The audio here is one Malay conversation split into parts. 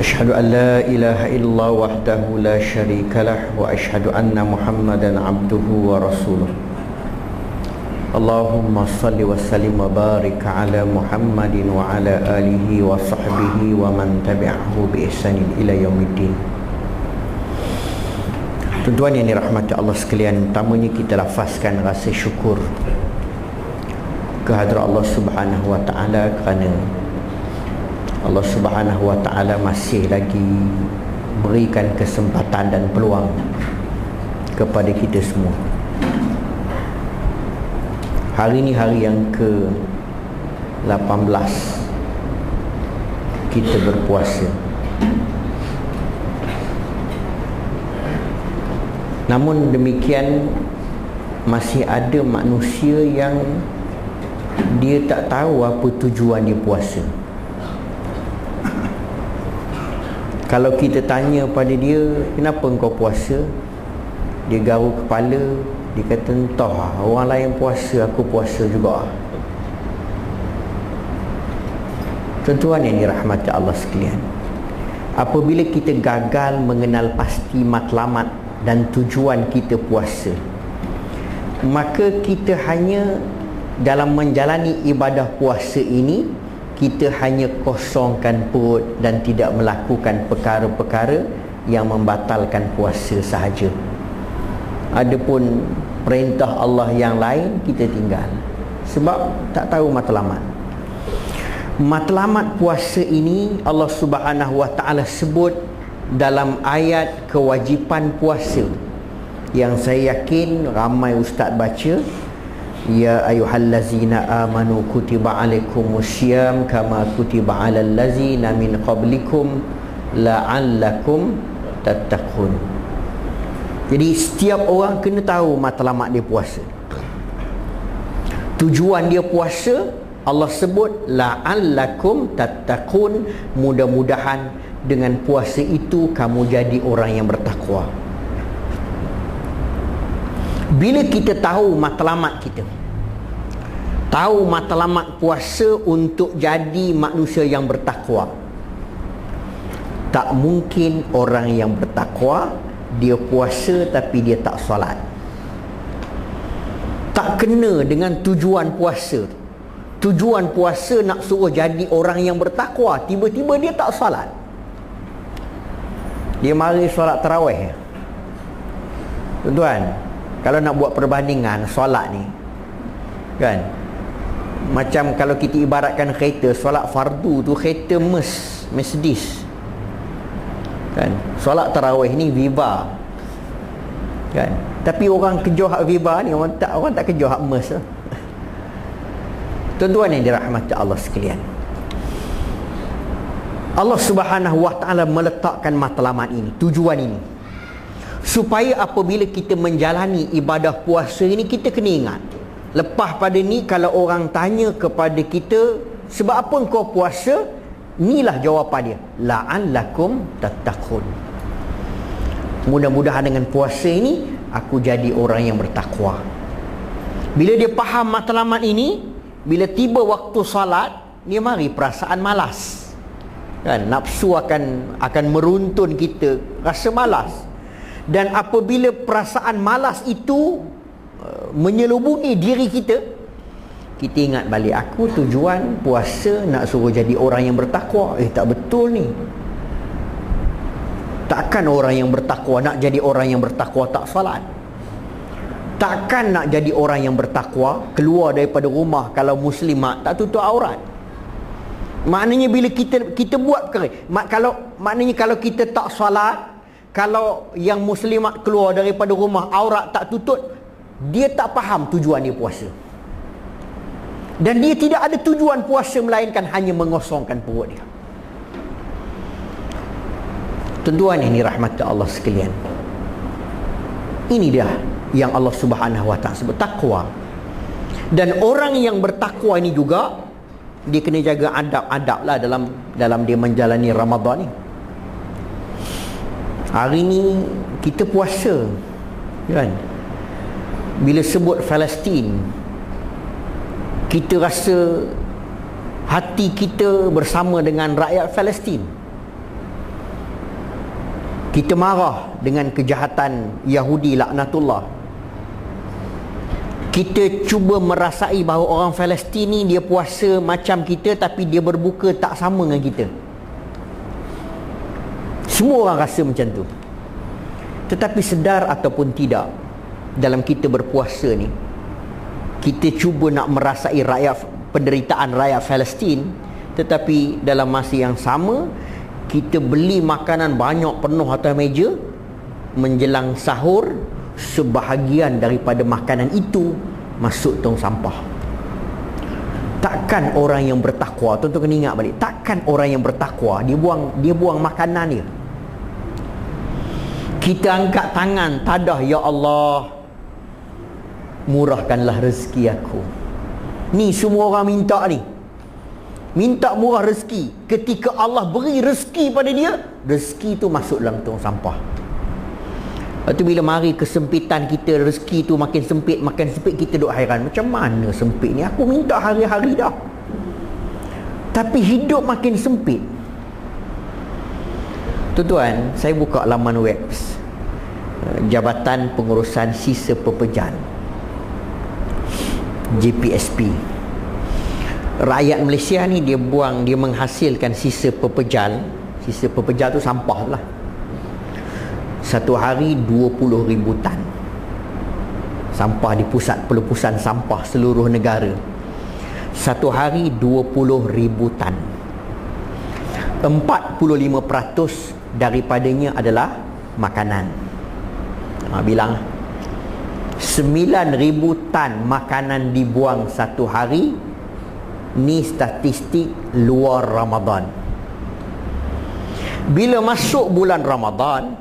أشهد أن لا إله إلا الله وحده لا شريك له وأشهد أن محمدا عبده ورسوله اللهم صل وسلم وبارك على محمد وعلى آله وصحبه ومن تبعه بإحسان إلى يوم الدين. Tuan-tuan yang dirahmati Allah sekalian, pertamanya kita lafazkan rasa syukur kehadrat Allah Subhanahu wa taala kerana Allah Subhanahu wa taala masih lagi berikan kesempatan dan peluang kepada kita semua. Hari ini hari yang ke-18 kita berpuasa. Namun demikian masih ada manusia yang dia tak tahu apa tujuan dia puasa. Kalau kita tanya pada dia, kenapa engkau puasa? Dia garuk kepala, dia kata, entah, orang lain puasa, aku puasa juga. Tuan-tuan yang dirahmati Allah sekalian, apabila kita gagal mengenal pasti matlamat dan tujuan kita puasa, maka kita hanya dalam menjalani ibadah puasa ini, kita hanya kosongkan perut dan tidak melakukan perkara-perkara yang membatalkan puasa sahaja. Adapun perintah Allah yang lain kita tinggal sebab tak tahu matlamat. Matlamat puasa ini Allah Subhanahu wa taala sebut dalam ayat kewajipan puasa yang saya yakin ramai ustaz baca. Ya ayyuhallazina amanu kutiba alaikumusiyam kama kutiba alal ladzina min qablikum la'allakum tattaqun. Jadi setiap orang kena tahu matlamat dia puasa. Tujuan dia puasa Allah sebut la'allakum tattaqun, mudah-mudahan dengan puasa itu kamu jadi orang yang bertakwa. Bila kita tahu matlamat kita, tahu matlamat puasa untuk jadi manusia yang bertakwa, tak mungkin orang yang bertakwa dia puasa tapi dia tak solat. Tak kena dengan tujuan puasa. Tujuan puasa nak suruh jadi orang yang bertakwa, tiba-tiba dia tak solat. Dia mari solat tarawih. Tuan-tuan, kalau nak buat perbandingan solat ni kan, macam kalau kita ibaratkan kereta, solat fardu tu kereta Mercedes kan, solat tarawih ni Viva kan. Tapi orang kejoh hak Viva ni, orang tak kejoh hak Merc. Tuan-tuan yang dirahmati Allah sekalian, Allah Subhanahu wa taala meletakkan matlamat ini, tujuan ini, supaya apabila kita menjalani ibadah puasa ini, kita kena ingat. Lepas pada ni, kalau orang tanya kepada kita, sebab apa engkau puasa? Inilah jawapan dia, la'allakum tattaqun. Mudah-mudahan dengan puasa ini aku jadi orang yang bertakwa. Bila dia faham matlamat ini, bila tiba waktu salat, dia mari perasaan malas kan, nafsu akan meruntun kita, rasa malas. Dan apabila perasaan malas itu menyelubungi diri kita, kita ingat balik, aku tujuan puasa nak suruh jadi orang yang bertakwa. Tak betul ni. Takkan orang yang bertakwa nak jadi orang yang bertakwa tak salat? Takkan nak jadi orang yang bertakwa keluar daripada rumah kalau muslimat tak tutup aurat? Maknanya bila kita buat perkara, maknanya kalau kita tak salat, kalau yang muslimat keluar daripada rumah aurat tak tutup, dia tak faham tujuan dia puasa. Dan dia tidak ada tujuan puasa melainkan hanya mengosongkan perut dia. Tuan-tuan yang dirahmati Allah sekalian, ini dia yang Allah Subhanahu wa taala sebut takwa. Dan orang yang bertakwa ini juga dia kena jaga adab-adab lah dalam dia menjalani Ramadan ni. Hari ni kita puasa kan, bila sebut Palestin, kita rasa hati kita bersama dengan rakyat Palestin. Kita marah dengan kejahatan Yahudi laknatullah. Kita cuba merasai bahawa orang Palestin ni dia puasa macam kita, tapi dia berbuka tak sama dengan kita. Semua orang rasa macam tu. Tetapi sedar ataupun tidak, dalam kita berpuasa ni, kita cuba nak merasai penderitaan rakyat Palestin, tetapi dalam masa yang sama kita beli makanan banyak penuh atas meja. Menjelang sahur, sebahagian daripada makanan itu masuk tong sampah. Takkan orang yang bertakwa, tuan-tuan kena ingat balik, takkan orang yang bertakwa dia buang makanan dia. Kita angkat tangan tadah, ya Allah, murahkanlah rezeki aku. Ni semua orang minta murah rezeki. Ketika Allah beri rezeki pada dia, rezeki tu masuk dalam tong sampah. Lepas tu bila mari kesempitan kita, rezeki tu makin sempit, kita duk hairan, macam mana sempit ni, aku minta hari-hari dah, tapi hidup makin sempit. Tuan-tuan, saya buka laman web Jabatan Pengurusan Sisa Pepejan, JPSP. Rakyat Malaysia ni dia menghasilkan sisa pepejal. Sisa pepejal tu sampah lah. Satu hari 20,000 tan sampah di pusat pelupusan sampah seluruh negara. Satu hari 20,000 tan. 45% daripadanya adalah makanan. Bilang 9,000 tan makanan dibuang satu hari. Ni statistik luar Ramadan. Bila masuk bulan Ramadan,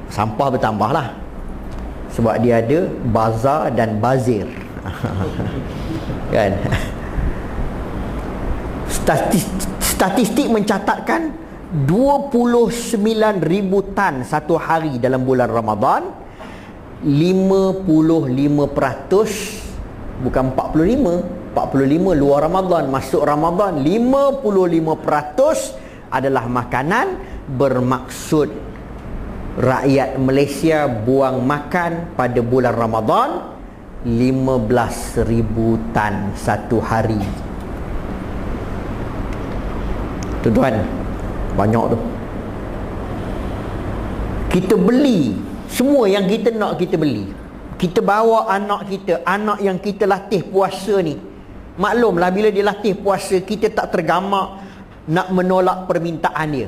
sampah bertambah lah, sebab dia ada bazar dan bazir. Kan? Statistik mencatatkan 29,000 tan satu hari dalam bulan Ramadan. 55%, bukan 45 luar Ramadan. Masuk Ramadan 55% adalah makanan. Bermaksud rakyat Malaysia buang makan pada bulan Ramadan 15,000 tan satu hari. Tuan-tuan, banyak tu. Kita beli semua yang kita nak, kita beli. Kita bawa anak kita, anak yang kita latih puasa ni, maklumlah bila dia latih puasa, kita tak tergamak nak menolak permintaan dia.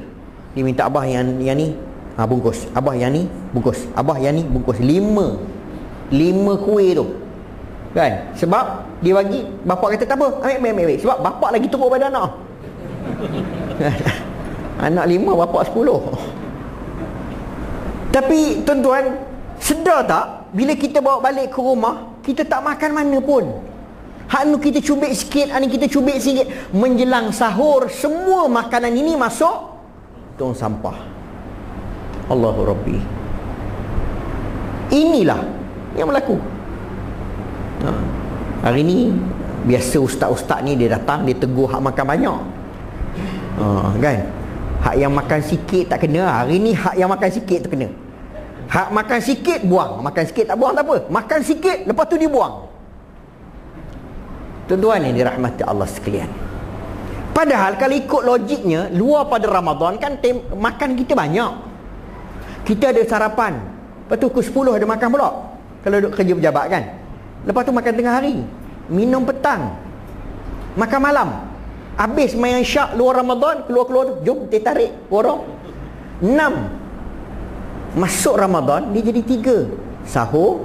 Dia minta, abah yang ni bungkus, abah yang ni bungkus, abah yang ni bungkus. 5 kuih tu, kan? Sebab dia bagi, bapak kata tak apa, ambil. Sebab bapak lagi teruk pada anak. Anak 5, bapak 10. Tapi tuan-tuan, sedar tak, bila kita bawa balik ke rumah, kita tak makan mana pun. Hak ni kita cubit sikit, hak ni kita cubit sikit. Menjelang sahur, semua makanan ini masuk tong sampah. Allahu Rabbi. Inilah yang berlaku. Hari ni biasa ustaz-ustaz ni dia datang, dia tegur hak makan banyak. Kan? Hak yang makan sikit tak kena. Hari ni hak yang makan sikit tu kena. Hak makan sikit buang, makan sikit tak buang tak apa. Makan sikit lepas tu dibuang. Tuan-tuan yang dirahmati Allah sekalian. Padahal kalau ikut logiknya, luar pada Ramadan kan makan kita banyak. Kita ada sarapan, lepas tu pukul 10 ada makan pula kalau duduk kerja pejabat kan. Lepas tu makan tengah hari, minum petang, makan malam. Habis main syak luar Ramadan, keluar-keluar tu, jom teh tarik orang 6. Masuk Ramadan dia jadi 3. Sahur,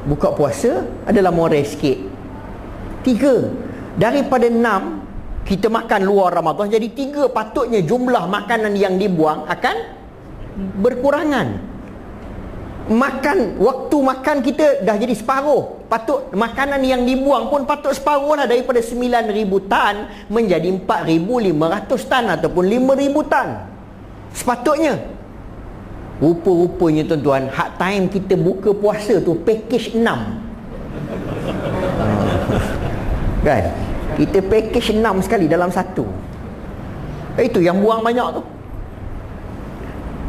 buka puasa adalah more sikit, 3. Daripada 6 kita makan luar Ramadan jadi 3. Patutnya jumlah makanan yang dibuang akan berkurangan. Waktu makan kita dah jadi separuh. Patut makanan yang dibuang pun patut separuh lah. Daripada 9,000 tan menjadi 4,500 tan ataupun 5,000 tan sepatutnya. Rupa-rupanya tuan-tuan, hak time kita buka puasa tu package 6. Kan? Kita package 6 sekali dalam satu. Itu yang buang banyak tu.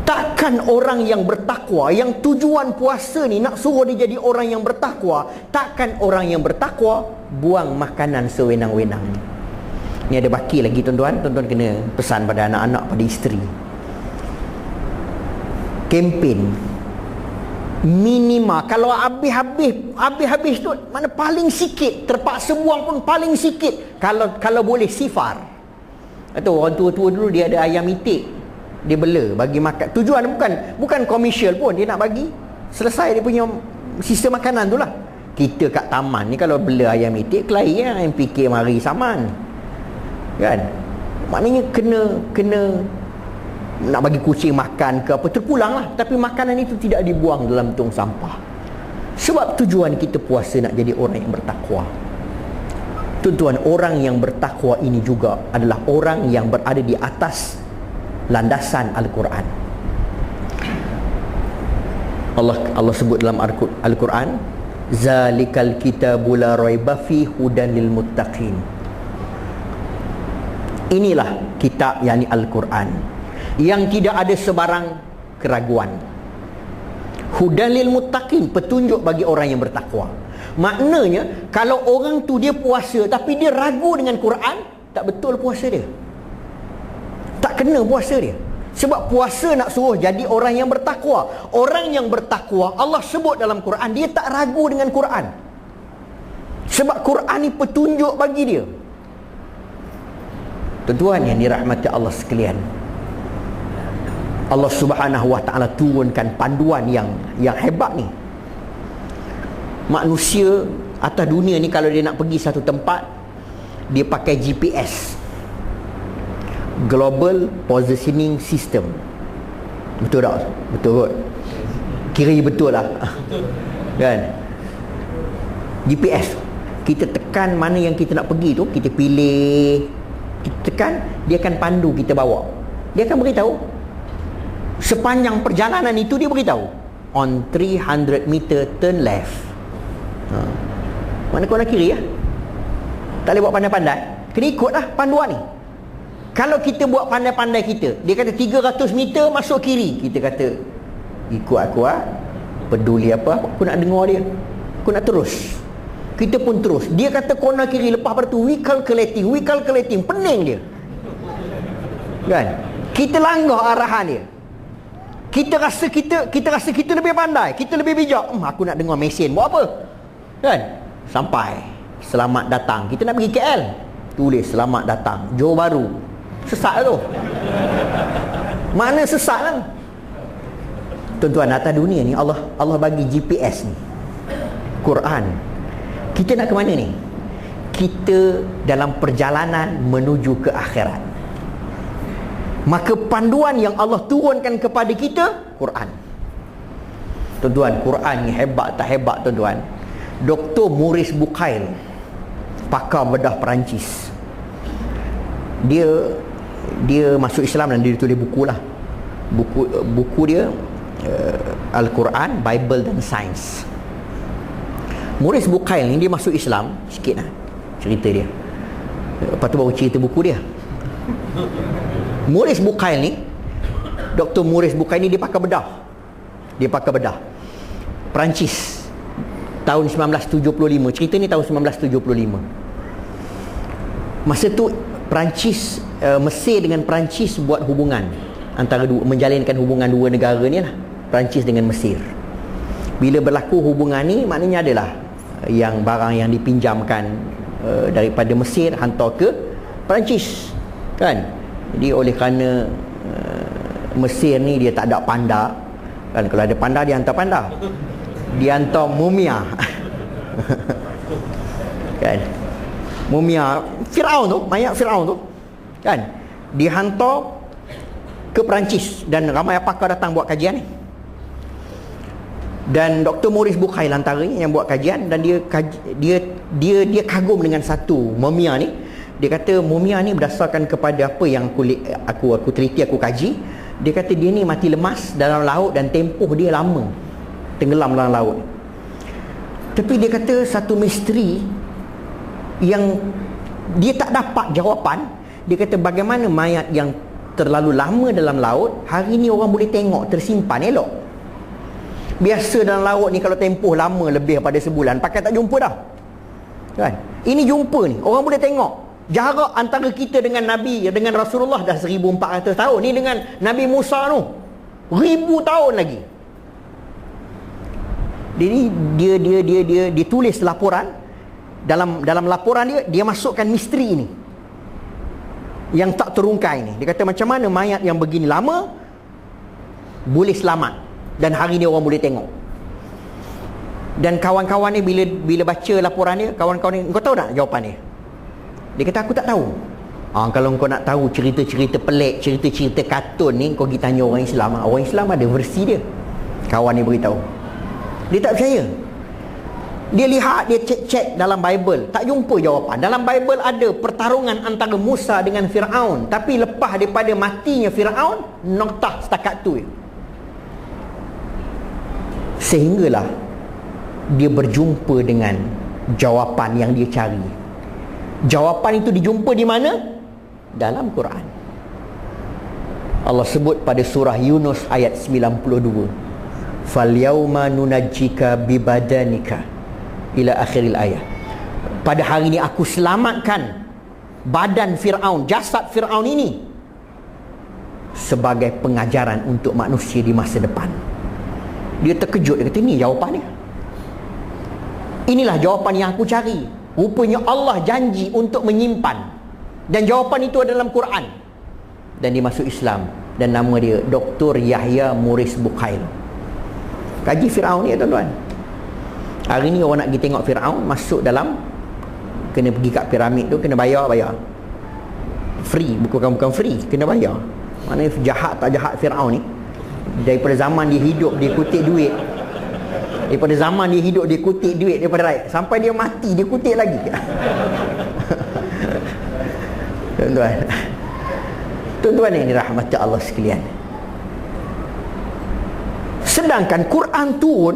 Takkan takkan orang yang bertakwa, yang tujuan puasa ni nak suruh dia jadi orang yang bertakwa, takkan orang yang bertakwa buang makanan sewenang-wenang. Ni ada baki lagi tuan-tuan. Tuan-tuan kena pesan pada anak-anak, pada isteri. Kempen minima, kalau habis tu mana paling sikit, terpaksa buang pun paling sikit, kalau boleh sifar. Atau orang tua-tua dulu dia ada ayam itik, dia bela bagi makan. Tujuan bukan komersial pun, dia nak bagi selesai dia punya sistem makanan tu lah. Kita kat taman ni kalau bela ayam itik, kelahi kan, yang fikir mari saman kan. Maknanya kena nak bagi kucing makan ke apa, terpulang lah. Tapi makanan itu tidak dibuang dalam tong sampah. Sebab tujuan kita puasa nak jadi orang yang bertakwa. Tuan-tuan, orang yang bertakwa ini juga adalah orang yang berada di atas landasan Al-Quran. Allah sebut dalam Al-Quran, zalikal kitabu la raiba fi hudan lil muttaqin. Inilah kitab, yakni Al-Quran, yang tidak ada sebarang keraguan. Hudan lil muttaqin, petunjuk bagi orang yang bertakwa. Maknanya kalau orang tu dia puasa tapi dia ragu dengan Quran, tak betul puasa dia, tak kena puasa dia. Sebab puasa nak suruh jadi orang yang bertakwa. Orang yang bertakwa, Allah sebut dalam Quran, dia tak ragu dengan Quran. Sebab Quran ni petunjuk bagi dia. Tuan-tuan yang dirahmati Allah sekalian, Allah Subhanahu wa ta'ala turunkan panduan yang hebat ni. Manusia atas dunia ni kalau dia nak pergi satu tempat, dia pakai GPS, Global Positioning System. Betul tak? Betul kot? Kira betul lah. Kan? GPS, kita tekan mana yang kita nak pergi tu, kita pilih, kita tekan, dia akan pandu kita bawa. Dia akan beritahu sepanjang perjalanan itu, dia beritahu on 300 meter turn left. Mana kau nak kiri ya? Tak boleh buat pandai-pandai, kena ikutlah panduan ni. Kalau kita buat pandai-pandai kita, dia kata 300 meter masuk kiri, kita kata ikut aku lah, peduli apa aku nak dengar dia, aku nak terus. Kita pun terus. Dia kata corner kiri, lepas pada tu we calculating, pening dia kan. Kita langgar arahan dia. Kita rasa kita lebih pandai, kita lebih bijak. Aku nak dengar mesin buat apa kan. Sampai selamat datang, kita nak pergi KL, tulis selamat datang Johor Bahru. Sesat tu. Mana sesat lah. Tuan-tuan, atas dunia ni Allah bagi GPS ni, Quran. Kita nak ke mana ni? Kita dalam perjalanan menuju ke akhirat. Maka panduan yang Allah turunkan kepada kita, Quran. Tuan-tuan, Quran ni hebat tak hebat tuan-tuan. Dr. Maurice Bucaille, pakar bedah Perancis, dia masuk Islam dan dia tulis buku lah. Buku dia Al-Quran, Bible dan Sains. Maurice Bucaille ni dia masuk Islam sikit lah cerita dia, lepas tu baru cerita buku dia. Maurice Bucaille ni, Dr. Maurice Bucaille ni, dia pakar bedah Perancis tahun 1975. Cerita ni tahun 1975. Masa tu Perancis, Mesir dengan Perancis buat hubungan antara menjalinkan hubungan dua negara ni lah, Perancis dengan Mesir. Bila berlaku hubungan ni, maknanya adalah yang barang yang dipinjamkan daripada Mesir hantar ke Perancis kan. Jadi oleh kerana Mesir ni dia tak ada panda kan, kalau ada panda dia hantar panda, dia hantar mumia kan, mumia Firaun tu, mayat Firaun tu kan, dihantar ke Perancis dan ramai pakar datang buat kajian ni. Dan Dr. Maurice Bucaille antaranya yang buat kajian, dan dia kagum dengan satu mumia ni. Dia kata mumia ni berdasarkan kepada apa yang aku teliti, aku kaji, dia kata dia ni mati lemas dalam laut dan tempoh dia lama tenggelam dalam laut. Tapi dia kata satu misteri yang dia tak dapat jawapan. Dia kata bagaimana mayat yang terlalu lama dalam laut, hari ni orang boleh tengok tersimpan elok. Biasa dalam laut ni kalau tempoh lama lebih pada sebulan, pakai tak jumpa dah. Kan? Ini jumpa ni, orang boleh tengok. Jarak antara kita dengan Nabi, dengan Rasulullah dah 1400 tahun. Ni dengan Nabi Musa tu 1000 tahun lagi. Jadi dia tulis laporan. Dalam laporan dia masukkan misteri ini yang tak terungkai ni. Dia kata macam mana mayat yang begini lama boleh selamat dan hari ni orang boleh tengok. Dan kawan-kawan ni bila baca laporan dia, kawan-kawan ni, kau tahu tak jawapan dia? Dia kata aku tak tahu. Kalau kau nak tahu cerita-cerita pelik, cerita-cerita kartun ni, kau pergi tanya orang Islam. Orang Islam ada versi dia. Kawan ni beritahu. Dia tak percaya. Dia lihat, dia cek-cek dalam Bible, tak jumpa jawapan. Dalam Bible ada pertarungan antara Musa dengan Firaun, tapi lepas daripada matinya Firaun, noktah setakat tu. Sehinggalah dia berjumpa dengan jawapan yang dia cari. Jawapan itu dijumpa di mana? Dalam Quran. Allah sebut pada surah Yunus ayat 92. Falyawma nunajjika bibadanika ila akhiril ayat. Pada hari ini aku selamatkan badan Firaun, jasad Firaun ini sebagai pengajaran untuk manusia di masa depan. Dia terkejut, dia kata ini jawapannya. Inilah jawapan yang aku cari. Rupanya Allah janji untuk menyimpan, dan jawapan itu ada dalam Quran. Dan dia masuk Islam, dan nama dia Dr. Yahya Muris Bukhail. Kaji Firaun ni tuan-tuan. Hari ni orang nak pergi tengok Firaun, masuk dalam, kena pergi kat piramid tu, kena bayar. Free, bukan free, kena bayar. Maknanya jahat tak jahat Firaun ni. Daripada zaman dia hidup dia kutip duit. Daripada zaman dia hidup dia kutip duit daripada rakyat, sampai dia mati dia kutip lagi. Tuan-tuan yang dirahmati Allah sekalian, sedangkan Quran turun,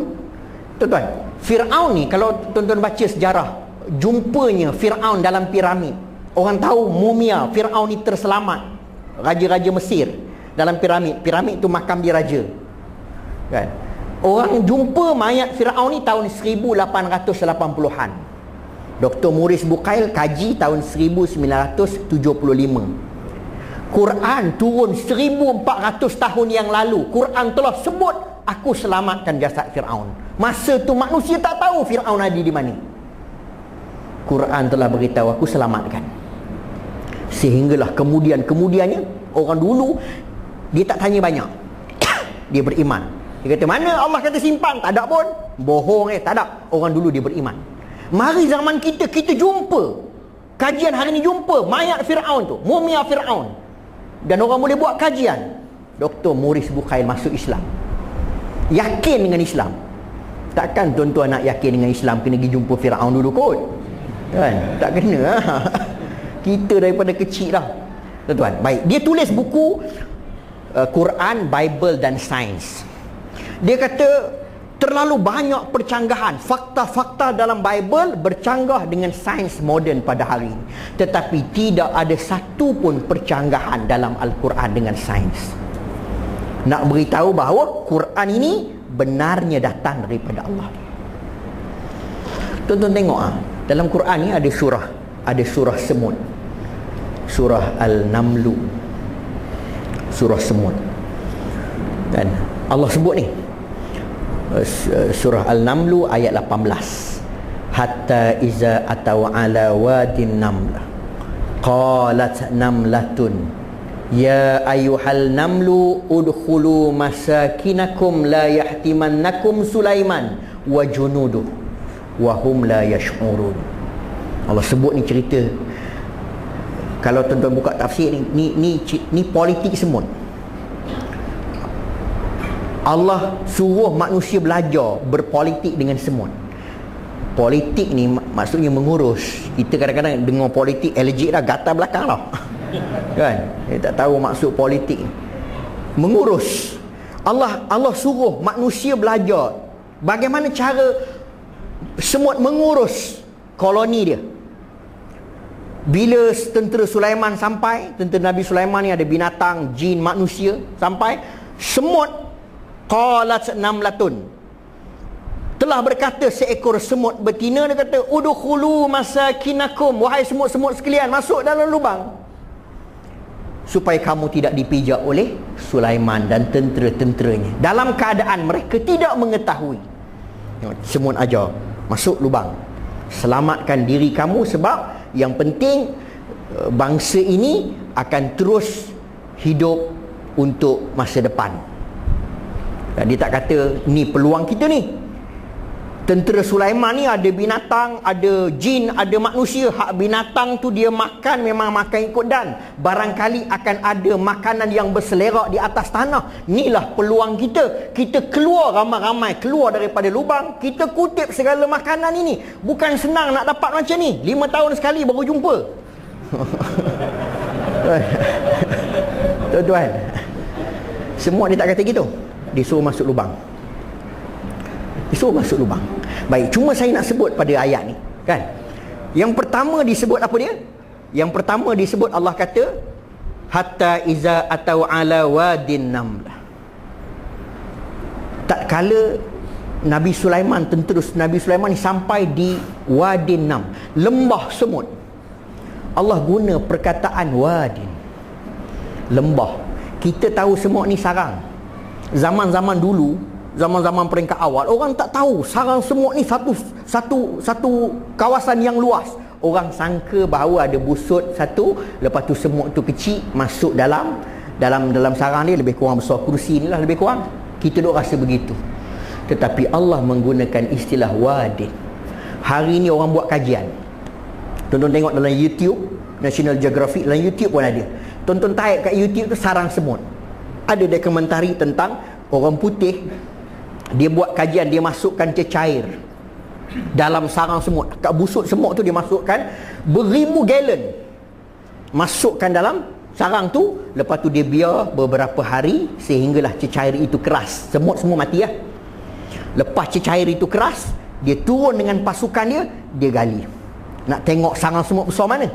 tuan-tuan, Firaun ni, kalau tuan-tuan baca sejarah jumpanya Firaun dalam piramid, orang tahu mumia Firaun ni terselamat. Raja-raja Mesir dalam piramid tu makam dia raja, kan? Orang jumpa mayat Firaun ni tahun 1880-an. Dr. Muris Bukhail kaji tahun 1975. Quran turun 1400 tahun yang lalu. Quran telah sebut aku selamatkan jasad Firaun. Masa tu manusia tak tahu Firaun ada di mana. Quran telah beritahu aku selamatkan. Sehinggalah kemudiannya orang dulu dia tak tanya banyak. Dia beriman. Dia kata mana Allah kata simpan, tak ada pun. Bohong tak ada. Orang dulu dia beriman. Mari zaman kita jumpa. Kajian hari ni jumpa mayat Firaun tu, mumia Firaun. Dan orang boleh buat kajian. Dr. Muris Bukhail masuk Islam. Yakin dengan Islam. Takkan tuan-tuan nak yakin dengan Islam kena pergi jumpa Firaun dulu kot. Kan? Tak kena. Kita daripada kecil dah. Tuan-tuan, baik. Dia tulis buku Quran, Bible dan Sains. Dia kata terlalu banyak percanggahan. Fakta-fakta dalam Bible bercanggah dengan sains moden pada hari ini. Tetapi tidak ada satu pun percanggahan dalam Al-Quran dengan sains. Nak beritahu bahawa Quran ini benarnya datang daripada Allah. Tuan-tuan tengok dalam Quran ni ada surah semut. Surah Al-Namlu. Surah semut. Dan Allah sebut ni surah Al-Namlu ayat 18. Hatta iza ataw ala wadin namlah qalat namlatun ya ayyuhal namlu udkhulu masakinakum la yahtimannakum Sulaiman wa junuduh wa hum la yash'urun. Allah sebut ni cerita, kalau tuan-tuan buka tafsir ni politik semut. Allah suruh manusia belajar berpolitik dengan semut. Politik ni maksudnya mengurus. Kita kadang-kadang dengar politik allergic dah, gatal belakang dah. Kan? Dia tak tahu maksud politik. Mengurus. Allah suruh manusia belajar bagaimana cara semut mengurus koloni dia. Bila tentera Sulaiman sampai, tentera Nabi Sulaiman ni ada binatang, jin, manusia, sampai semut, qalat namlatun, telah berkata seekor semut betina, dia kata udkhulu masakinakum, wahai semut-semut sekalian, masuk dalam lubang supaya kamu tidak dipijak oleh Sulaiman dan tentera-tenteranya, dalam keadaan mereka tidak mengetahui. Semut ajar, masuk lubang, selamatkan diri kamu, sebab yang penting bangsa ini akan terus hidup untuk masa depan. Dia tak kata ni peluang kita ni. Tentera Sulaiman ni ada binatang, ada jin, ada manusia. Hak binatang tu dia makan, memang makan ikut dan. Barangkali akan ada makanan yang berselerak di atas tanah. Inilah peluang kita. Kita keluar ramai-ramai, keluar daripada lubang, kita kutip segala makanan ini. Bukan senang nak dapat macam ni. 5 tahun sekali baru jumpa. Tuan-tuan, semua dia tak kata gitu. Dia suruh masuk lubang. Disuruh masuk lubang. Baik, cuma saya nak sebut pada ayat ni, kan? Yang pertama disebut apa dia? Yang pertama disebut Allah kata hatta iza atau ala wadin namlah. Tak kala Nabi Sulaiman, tentera Nabi Sulaiman ni sampai di wadin nam, lembah semut. Allah guna perkataan wadin, lembah. Kita tahu semut ni sarang. Zaman-zaman dulu, zaman-zaman peringkat awal, orang tak tahu sarang semut ni satu kawasan yang luas. Orang sangka bahawa ada busut satu, lepas tu semut tu kecil masuk dalam sarang ni, lebih kurang besar kursi ni lah, lebih kurang. Kita duk rasa begitu. Tetapi Allah menggunakan istilah wadin. Hari ni orang buat kajian. Tonton tengok dalam YouTube, National Geographic dalam YouTube pun ada. Tonton taik kat YouTube tu sarang semut. Ada dokumentari tentang orang putih. Dia buat kajian, dia masukkan cecair dalam sarang semut. Kat busut semut tu dia masukkan beribu galon, masukkan dalam sarang tu. Lepas tu dia biar beberapa hari sehinggalah cecair itu keras. Semut semua mati lah. Lepas cecair itu keras, dia turun dengan pasukan dia gali. Nak tengok sarang semut besar mana.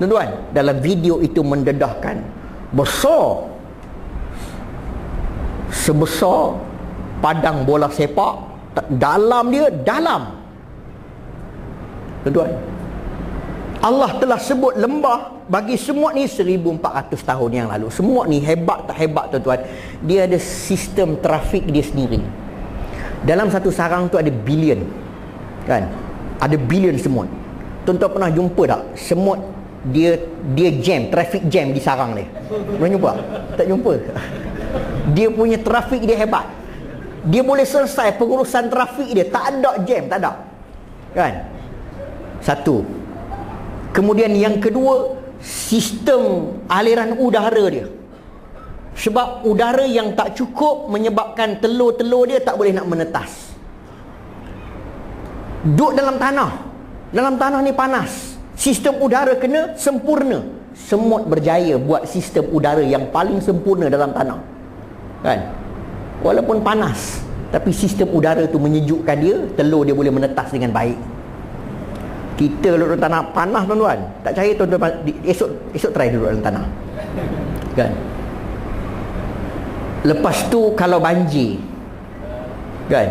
Tuan-tuan, dalam video itu mendedahkan, besar, sebesar padang bola sepak. Dalam dia, dalam. Tuan-tuan, Allah telah sebut lembah bagi semut ni 1400 tahun yang lalu. Semut ni hebat tak hebat, tuan-tuan? Dia ada sistem trafik dia sendiri. Dalam satu sarang tu ada bilion, kan? Ada bilion semut. Tuan-tuan pernah jumpa tak semut dia jam, traffic jam di sarang dia? Pernah jumpa? Tak jumpa. Dia punya trafik dia hebat. Dia boleh selesai pengurusan trafik dia, tak ada jam, tak ada. Kan? Satu. Kemudian yang kedua, sistem aliran udara dia. Sebab udara yang tak cukup menyebabkan telur-telur dia tak boleh nak menetas. Duduk dalam tanah. Dalam tanah ni panas. Sistem udara kena sempurna. Semut berjaya buat sistem udara yang paling sempurna dalam tanah. Kan? Walaupun panas, tapi sistem udara tu menyejukkan dia, telur dia boleh menetas dengan baik. Kita duduk dalam tanah panas, tuan-tuan, tak percaya tuan-tuan, esok try duduk dalam tanah. Kan? Lepas tu kalau banjir, kan?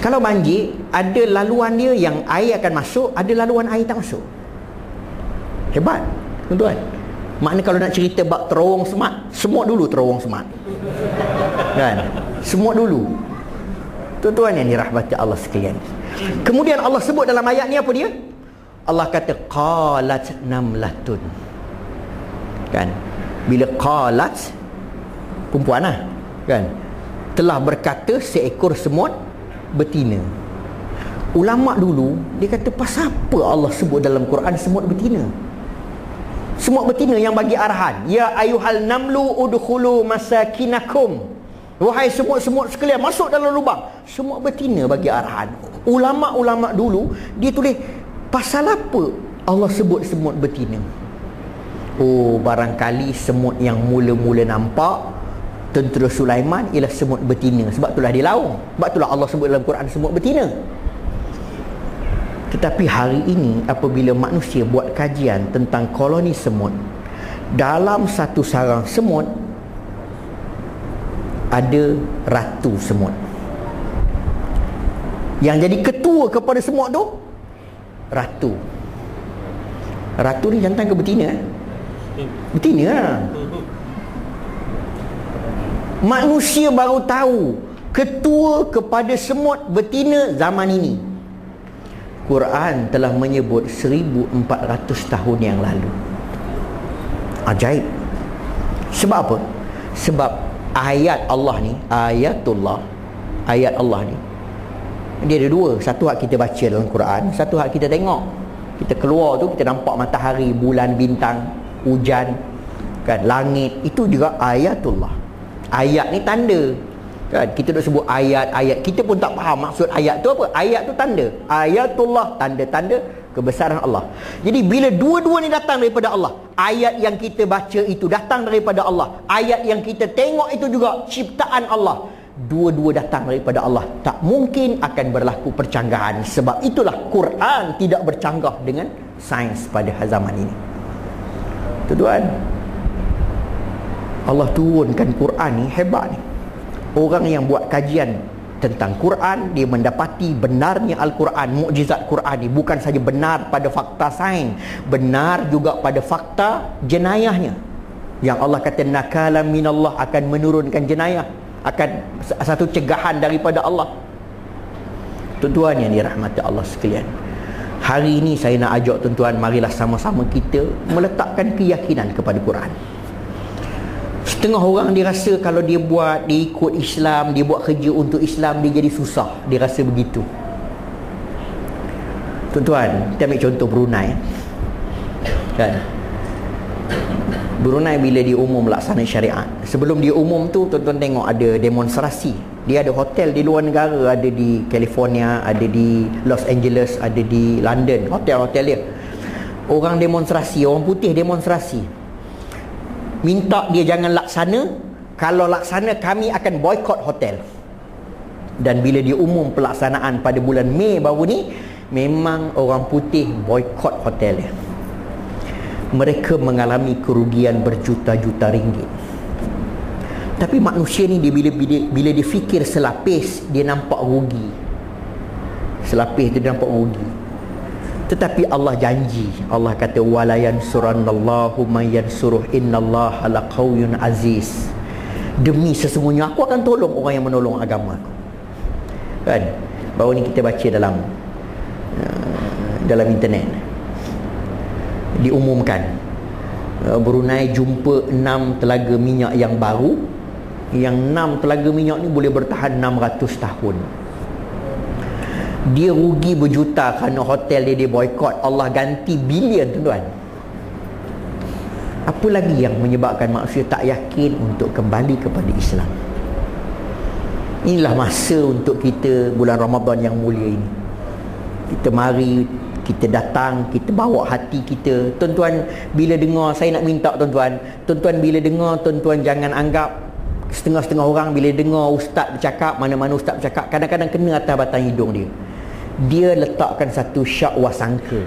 Kalau banjir, ada laluan dia yang air akan masuk, ada laluan air tak masuk. Hebat, tuan-tuan. Maknanya kalau nak cerita bab terowong semat, semut dulu terowong semat. Kan? Semut dulu. Tuan-tuan yang dirahmati Allah sekalian. Kemudian Allah sebut dalam ayat ni apa dia? Allah kata qalat namlatun. Kan? Bila qalat, perempuan lah, kan? Telah berkata seekor semut betina. Ulama dulu dia kata, pasal apa Allah sebut dalam Quran semut betina? Semut betina yang bagi arahan, ya ayuhal namlu udkhulu masakinakum, wahai semut-semut sekalian, masuk dalam lubang. Semut betina bagi arahan. Ulama-ulama dulu dia tulis, pasal apa Allah sebut semut betina? Oh, barangkali semut yang mula-mula nampak tentera Sulaiman ialah semut betina. Sebab itulah dia laung. Sebab itulah Allah sebut dalam Quran semut betina. Tetapi hari ini apabila manusia buat kajian tentang koloni semut, dalam satu sarang semut ada ratu semut. Yang jadi ketua kepada semut tu ratu. Ratu ni jantan ke betina? Betina lah. Manusia baru tahu ketua kepada semut betina zaman ini. Quran telah menyebut 1400 tahun yang lalu. Ajaib. Sebab apa? Sebab ayat Allah ni, ayatullah, ayat Allah ni, dia ada dua. Satu hak kita baca dalam Quran, satu hak kita tengok. Kita keluar tu kita nampak matahari, bulan, bintang, hujan, kan, langit. Itu juga ayatullah. Ayat ni tanda, kan? Kita duk sebut ayat-ayat, kita pun tak faham maksud ayat tu apa. Ayat tu tanda. Ayatullah, tanda-tanda kebesaran Allah. Jadi bila dua-dua ni datang daripada Allah, ayat yang kita baca itu datang daripada Allah, ayat yang kita tengok itu juga ciptaan Allah, dua-dua datang daripada Allah, tak mungkin akan berlaku percanggahan. Sebab itulah Quran tidak bercanggah dengan sains pada zaman ini. Tuan-tuan, Allah turunkan Quran ni hebat ni. Orang yang buat kajian tentang Quran, dia mendapati benarnya Al-Quran, mukjizat Quran ni bukan saja benar pada fakta sains, benar juga pada fakta jenayahnya. Yang Allah kata nakalam minallah, akan menurunkan jenayah, akan satu cegahan daripada Allah. Tuan-tuan yang dirahmati Allah sekalian, hari ini saya nak ajak tuan-tuan, marilah sama-sama kita meletakkan keyakinan kepada Quran. Setengah orang dia rasa kalau dia buat, dia ikut Islam, dia buat kerja untuk Islam, dia jadi susah. Dia rasa begitu. Tuan-tuan, kita ambil contoh Brunei, kan? Brunei bila dia umum laksana syariat, sebelum dia umum tu tuan-tuan tengok ada demonstrasi. Dia ada hotel di luar negara, ada di California, ada di Los Angeles, ada di London, hotel-hotel dia. Orang demonstrasi, orang putih demonstrasi, minta dia jangan laksana. Kalau laksana, kami akan boykot hotel. Dan bila dia umum pelaksanaan pada bulan Mei baru ni, memang orang putih boykot hotel dia. Mereka mengalami kerugian berjuta-juta ringgit. Tapi manusia ni, dia bila dia fikir selapis, dia nampak rugi. Selapis dia nampak rugi. Tetapi Allah janji, Allah kata wala yansurannallahu man yansuruh innallaha laqawiyyun aziz. Demi sesungguhnya aku akan tolong orang yang menolong agama aku. Kan? Baru ni kita baca dalam internet, diumumkan Brunei jumpa 6 telaga minyak yang baru. Yang 6 telaga minyak ni boleh bertahan 600 tahun. Dia rugi berjuta kerana hotel dia boykot. Allah ganti bilion, tuan-tuan. Apa lagi yang menyebabkan manusia tak yakin untuk kembali kepada Islam? Inilah masa untuk kita, bulan Ramadan yang mulia ini. Kita mari, kita datang, kita bawa hati kita. Tuan-tuan, bila dengar, saya nak minta tuan-tuan bila dengar, tuan-tuan jangan anggap setengah-setengah orang bila dengar ustaz bercakap, mana-mana ustaz bercakap, kadang-kadang kena atas batang hidung dia. Dia letakkan satu syak wasangka.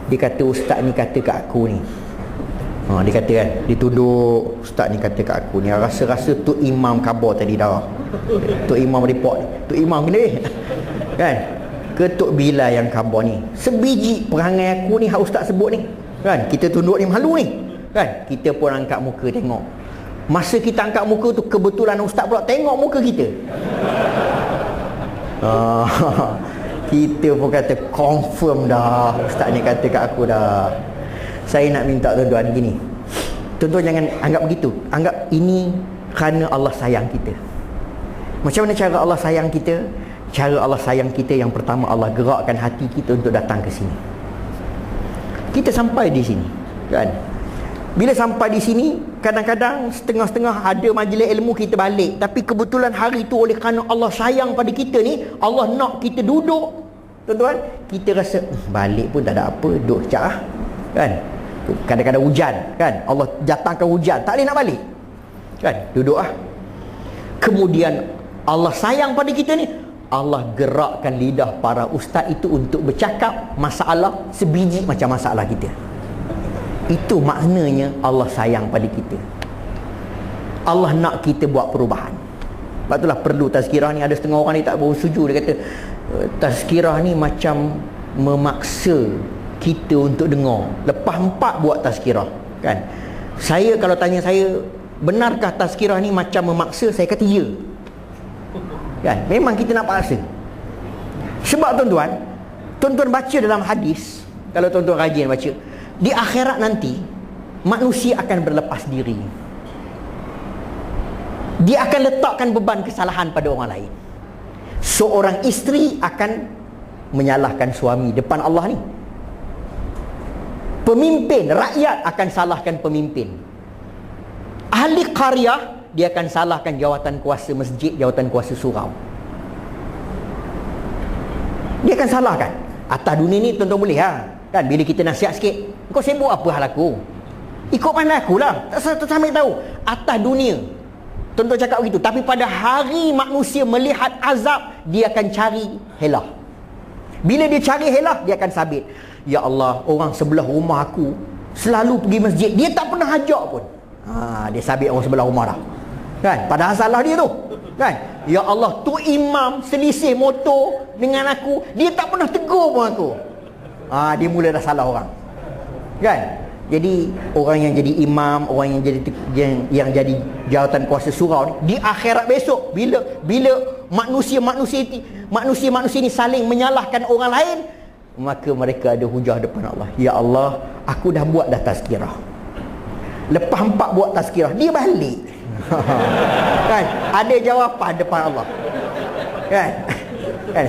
Dia kata ustaz ni kata kat aku ni. Dia kata kan, dia tuduh ustaz ni kata kat aku ni. Rasa-rasa Tok Imam khabar tadi dah. Tok Imam report. Tok Imam kena kan? Ke Tok Bilal yang khabar ni. Sebiji perangai aku ni hak ustaz sebut ni. Kan? Kita tunduk ni malu ni. Kan? Kita pun angkat muka tengok. Masa kita angkat muka tu, kebetulan ustaz pula tengok muka kita. Kita pun kata confirm dah, ustaz ni kata kat aku dah. Saya nak minta tuan-tuan gini, tuan-tuan jangan anggap begitu. Anggap ini kerana Allah sayang kita. Macam mana cara Allah sayang kita? Cara Allah sayang kita yang pertama, Allah gerakkan hati kita untuk datang ke sini. Kita sampai di sini, kan? Bila sampai di sini, kadang-kadang setengah-setengah ada majlis ilmu kita balik. Tapi kebetulan hari tu oleh kerana Allah sayang pada kita ni, Allah nak kita duduk. Tuan-tuan, kita rasa balik pun tak ada apa, duduk sekejap lah. Kan? Kadang-kadang hujan, kan? Allah datangkan hujan, tak boleh nak balik. Kan? Duduk lah. Kemudian Allah sayang pada kita ni, Allah gerakkan lidah para ustaz itu untuk bercakap masalah sebiji macam masalah kita. Itu maknanya Allah sayang pada kita. Allah nak kita buat perubahan. Sebab itulah perlu tazkirah ni. Ada setengah orang ni tak bersetuju. Dia kata tazkirah ni macam memaksa kita untuk dengar. Lepas 4 buat tazkirah, kan? Saya kalau tanya saya, benarkah tazkirah ni macam memaksa? Saya kata ya. Kan? Memang kita nak paksa. Sebab tuan-tuan baca dalam hadis, kalau tuan-tuan rajin baca, di akhirat nanti manusia akan berlepas diri. Dia akan letakkan beban kesalahan pada orang lain. Seorang isteri akan menyalahkan suami depan Allah ni. Pemimpin, rakyat akan salahkan pemimpin. Ahli qaryah, dia akan salahkan jawatan kuasa masjid, jawatan kuasa surau. Dia akan salahkan. Atas dunia ni tuan-tuan boleh kan, bila kita nasihat sikit, kau sibuk apa hal aku? Ikut pandai akulah. Tak sampai tahu. Atas dunia tuan-tuan cakap begitu, tapi pada hari manusia melihat azab, dia akan cari helah. Bila dia cari helah, dia akan sabit. Ya Allah, orang sebelah rumah aku selalu pergi masjid, dia tak pernah ajak pun. Dia sabit orang sebelah rumah dah. Kan? Padahal salah dia tu. Kan? Ya Allah, tu imam selisih motor dengan aku, dia tak pernah tegur pun aku. Dia mula dah salah orang. Kan? Jadi orang yang jadi imam, orang yang jadi jawatan kuasa surau ni, di akhirat besok, bila manusia ni saling menyalahkan orang lain, maka mereka ada hujah depan Allah. Ya Allah, aku dah buat dah tazkirah. Lepas 4 buat tazkirah, dia balik. Kan? Ada jawapan depan Allah. Kan?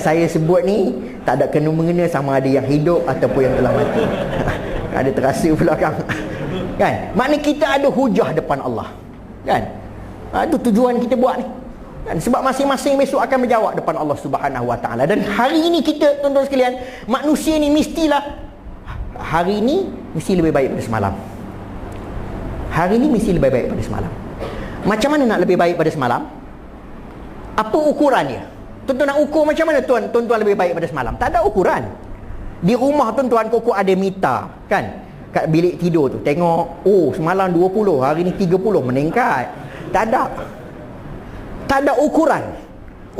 Saya sebut ni tak ada kena-mengena sama ada yang hidup ataupun yang telah mati. Ada terasa belakang. Kan? Maknanya kita ada hujah depan Allah. Kan? Itu tujuan kita buat ni. Kan? Sebab masing-masing besok akan menjawab depan Allah Subhanahu Wa Taala. Dan hari ini kita, tuan-tuan sekalian, manusia ni mestilah hari ini mesti lebih baik pada semalam. Hari ini mesti lebih baik pada semalam. Macam mana nak lebih baik pada semalam? Apa ukurannya? Tuan-tuan nak ukur macam mana tuan-tuan lebih baik pada semalam? Tak ada ukuran. Di rumah tuan-tuan kok ada meter, kan? Kat bilik tidur tu tengok, semalam 20, hari ni 30, meningkat. Tak ada ukuran.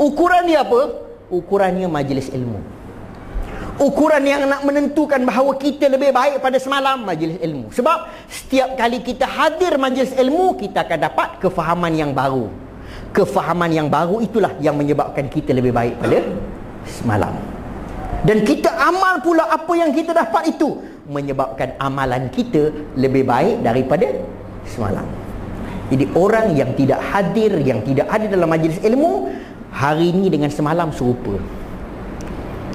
Ukuran dia apa? Ukurannya majlis ilmu. Ukuran yang nak menentukan bahawa kita lebih baik pada semalam, majlis ilmu. Sebab setiap kali kita hadir majlis ilmu, kita akan dapat kefahaman yang baru. Kefahaman yang baru itulah yang menyebabkan kita lebih baik pada semalam. Dan kita amal pula apa yang kita dapat itu, menyebabkan amalan kita lebih baik daripada semalam. Jadi orang yang tidak hadir dalam majlis ilmu, hari ini dengan semalam serupa.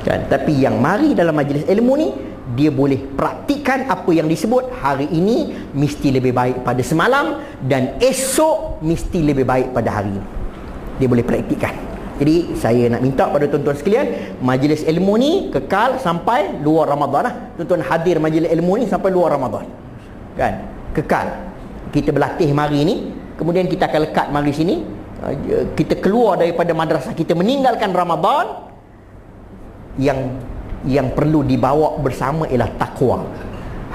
Kan? Tapi yang mari dalam majlis ilmu ni, dia boleh praktikkan apa yang disebut hari ini mesti lebih baik pada semalam, dan esok mesti lebih baik pada hari ini. Dia boleh praktikkan. Jadi saya nak minta pada tuan-tuan sekalian, majlis ilmu ni kekal sampai luar Ramadan lah. Tuan-tuan hadir majlis ilmu ni sampai luar Ramadan. Kan? Kekal. Kita berlatih mari ni, kemudian kita akan lekat mari sini. Kita keluar daripada madrasah, kita meninggalkan Ramadan. Yang perlu dibawa bersama ialah takwa.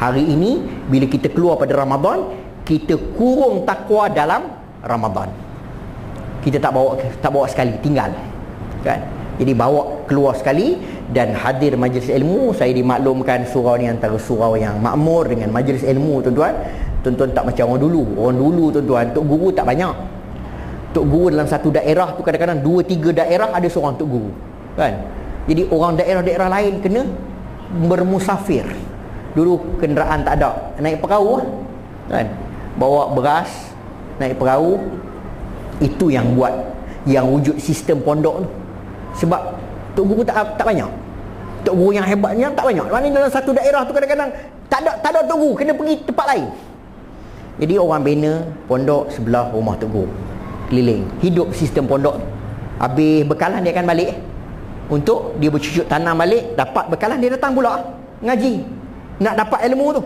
Hari ini bila kita keluar pada Ramadan, kita kurung takwa dalam Ramadan. Kita tak bawa sekali, tinggal. Kan? Jadi bawa keluar sekali dan hadir majlis ilmu. Saya dimaklumkan surau ni antara surau yang makmur dengan majlis ilmu, tuan-tuan. Tuan-tuan tak macam orang dulu. Orang dulu, tuan-tuan, tok guru tak banyak. Tok guru dalam satu daerah tu kadang-kadang 2-3 daerah ada seorang tok guru. Kan? Jadi orang daerah-daerah lain kena bermusafir. Dulu kenderaan tak ada, naik perahu lah. Kan? Bawa beras, naik perahu. Itu yang buat, yang wujud sistem pondok tu. Sebab tok guru tak banyak. Tok guru yang hebatnya tak banyak. Maknanya dalam satu daerah tu kadang-kadang tak ada tok guru, kena pergi tempat lain. Jadi orang bina pondok sebelah rumah tok guru, keliling. Hidup sistem pondok tu. Habis bekalan dia akan balik. Untuk dia bercucuk tanam balik, dapat bekalan dia datang pula ngaji. Nak dapat ilmu tu.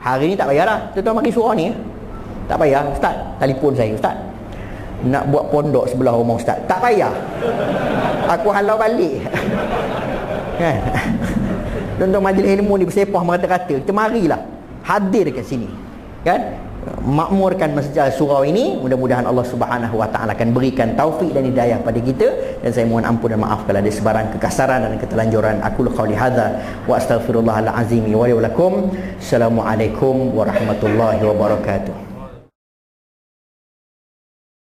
Hari ni tak payahlah. Tuan-tuan mari surau ni. Tak payah, ustaz. Telefon saya, ustaz, nak buat pondok sebelah rumah ustaz. Tak payah. Aku halau balik. Kan? Tuan-tuan majlis ilmu ni bersepah merata-rata. Kita marilah hadir dekat sini. Kan? Makmurkan masjid surau ini. Mudah-mudahan Allah Subhanahu wa taala akan berikan taufik dan hidayah pada kita. Dan saya mohon ampun dan maaf kalau ada sebarang kekasaran dan ketelanjuran. Aku qauli hadza wa astaghfirullahal azim wa lakum. Assalamualaikum warahmatullahi wabarakatuh.